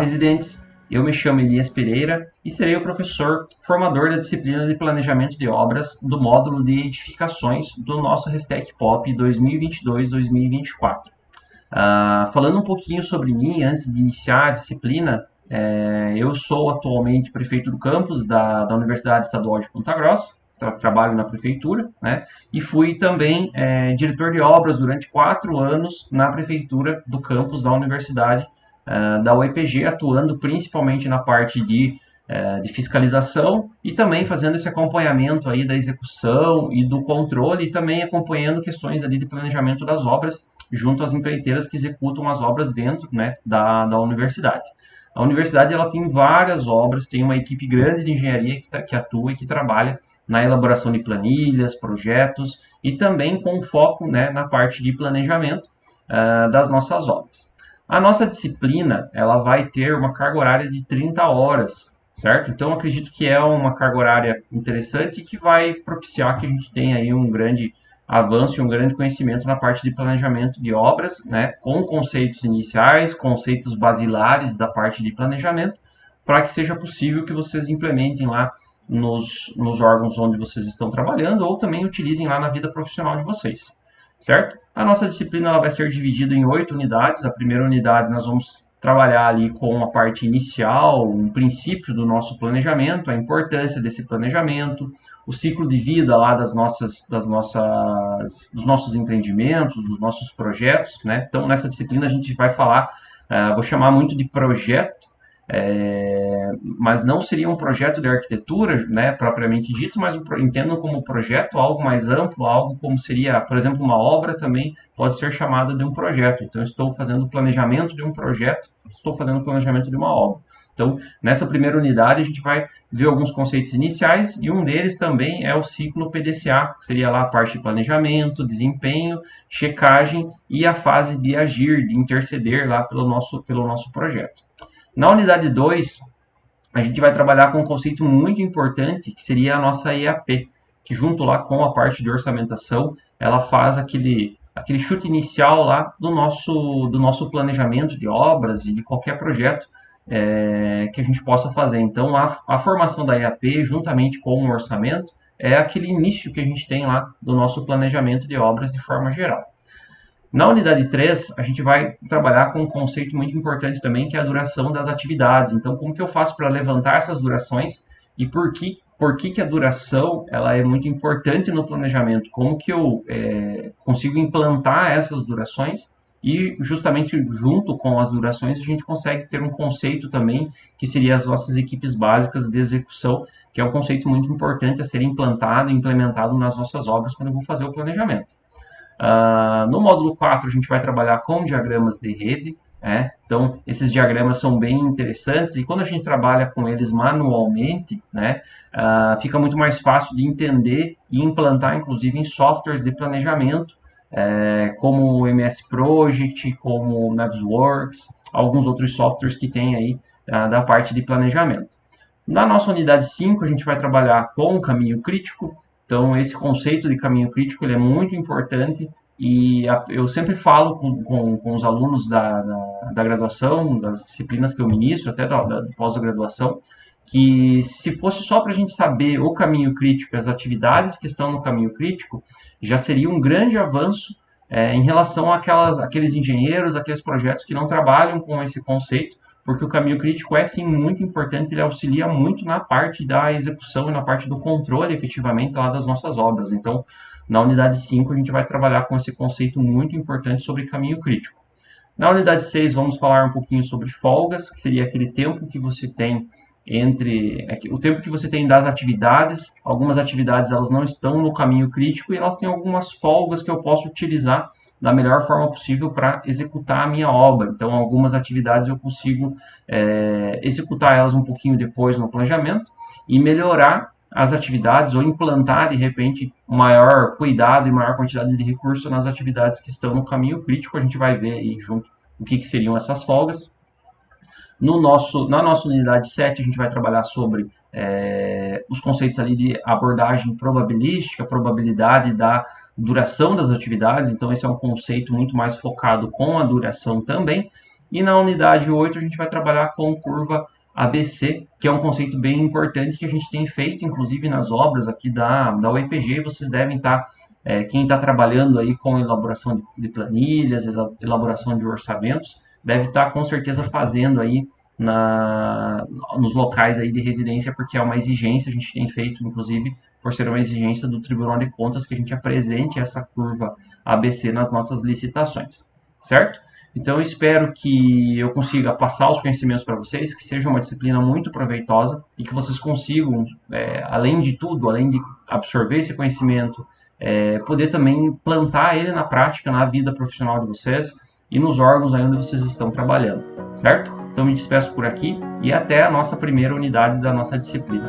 residentes, eu me chamo Elias Pereira e serei o professor formador da disciplina de Planejamento de Obras do módulo de edificações do nosso Restec Pop 2022-2024. Falando um pouquinho sobre mim, antes de iniciar a disciplina, eu sou atualmente prefeito do campus da Universidade Estadual de Ponta Grossa, trabalho na prefeitura, né? E fui também diretor de obras durante 4 anos na prefeitura do campus da Universidade da UEPG, atuando principalmente na parte de fiscalização e também fazendo esse acompanhamento aí da execução e do controle e também acompanhando questões ali de planejamento das obras junto às empreiteiras que executam as obras dentro, né, da universidade. A universidade ela tem várias obras, tem uma equipe grande de engenharia que atua e que trabalha na elaboração de planilhas, projetos e também com foco, né, na parte de planejamento das nossas obras. A nossa disciplina, ela vai ter uma carga horária de 30 horas, certo? Então, acredito que é uma carga horária interessante que vai propiciar que a gente tenha aí um grande avanço e um grande conhecimento na parte de planejamento de obras, né? Com conceitos iniciais, conceitos basilares da parte de planejamento, para que seja possível que vocês implementem lá nos órgãos onde vocês estão trabalhando ou também utilizem lá na vida profissional de vocês. Certo? A nossa disciplina ela vai ser dividida em 8 unidades. A primeira unidade nós vamos trabalhar ali com a parte inicial, um princípio do nosso planejamento, a importância desse planejamento, o ciclo de vida lá dos nossos empreendimentos, dos nossos projetos, né? Então nessa disciplina a gente vai falar, vou chamar muito de projeto, mas não seria um projeto de arquitetura, né, propriamente dito, mas entendam como projeto algo mais amplo, algo como seria, por exemplo, uma obra também pode ser chamada de um projeto. Então, estou fazendo o planejamento de um projeto, estou fazendo o planejamento de uma obra. Então, nessa primeira unidade, a gente vai ver alguns conceitos iniciais e um deles também é o ciclo PDCA, que seria lá a parte de planejamento, desempenho, checagem e a fase de agir, de interceder lá pelo nosso projeto. Na unidade 2, a gente vai trabalhar com um conceito muito importante, que seria a nossa EAP, que junto lá com a parte de orçamentação, ela faz aquele chute inicial lá do nosso planejamento de obras e de qualquer projeto que a gente possa fazer. Então, a formação da EAP, juntamente com o orçamento, é aquele início que a gente tem lá do nosso planejamento de obras de forma geral. Na unidade 3, a gente vai trabalhar com um conceito muito importante também, que é a duração das atividades. Então, como que eu faço para levantar essas durações e por que a duração ela é muito importante no planejamento? Como que eu consigo implantar essas durações e justamente junto com as durações a gente consegue ter um conceito também, que seria as nossas equipes básicas de execução, que é um conceito muito importante a ser implantado e implementado nas nossas obras quando eu vou fazer o planejamento. No módulo 4, a gente vai trabalhar com diagramas de rede, então esses diagramas são bem interessantes e quando a gente trabalha com eles manualmente, fica muito mais fácil de entender e implantar, inclusive, em softwares de planejamento, como o MS Project, como o Navisworks, alguns outros softwares que tem aí da parte de planejamento. Na nossa unidade 5, a gente vai trabalhar com o caminho crítico. Então, esse conceito de caminho crítico ele é muito importante e eu sempre falo com os alunos da graduação, das disciplinas que eu ministro, até da pós-graduação, que se fosse só para a gente saber o caminho crítico, as atividades que estão no caminho crítico, já seria um grande avanço em relação àqueles engenheiros, aqueles projetos que não trabalham com esse conceito, porque o caminho crítico é sim muito importante, ele auxilia muito na parte da execução e na parte do controle efetivamente lá das nossas obras. Então, na unidade 5 a gente vai trabalhar com esse conceito muito importante sobre caminho crítico. Na unidade 6 vamos falar um pouquinho sobre folgas, que seria aquele tempo que você tem o tempo que você tem das atividades. Algumas atividades elas não estão no caminho crítico e elas têm algumas folgas que eu posso utilizar da melhor forma possível para executar a minha obra. Então, algumas atividades eu consigo executar elas um pouquinho depois no planejamento e melhorar as atividades ou implantar, de repente, maior cuidado e maior quantidade de recursos nas atividades que estão no caminho crítico. A gente vai ver aí junto o que seriam essas folgas. Na nossa unidade 7, a gente vai trabalhar sobre os conceitos ali de abordagem probabilística, probabilidade da duração das atividades. Então, esse é um conceito muito mais focado com a duração também. E na unidade 8 a gente vai trabalhar com curva ABC, que é um conceito bem importante que a gente tem feito, inclusive nas obras aqui da UEPG. Vocês devem estar, quem está trabalhando aí com elaboração de planilhas, elaboração de orçamentos, deve estar com certeza fazendo aí nos locais aí de residência, porque é uma exigência, a gente tem feito, inclusive, por ser uma exigência do Tribunal de Contas, que a gente apresente essa curva ABC nas nossas licitações, certo? Então, eu espero que eu consiga passar os conhecimentos para vocês, que seja uma disciplina muito proveitosa e que vocês consigam, além de tudo, além de absorver esse conhecimento, poder também plantar ele na prática, na vida profissional de vocês e nos órgãos aí onde vocês estão trabalhando, certo? Então, me despeço por aqui e até a nossa primeira unidade da nossa disciplina.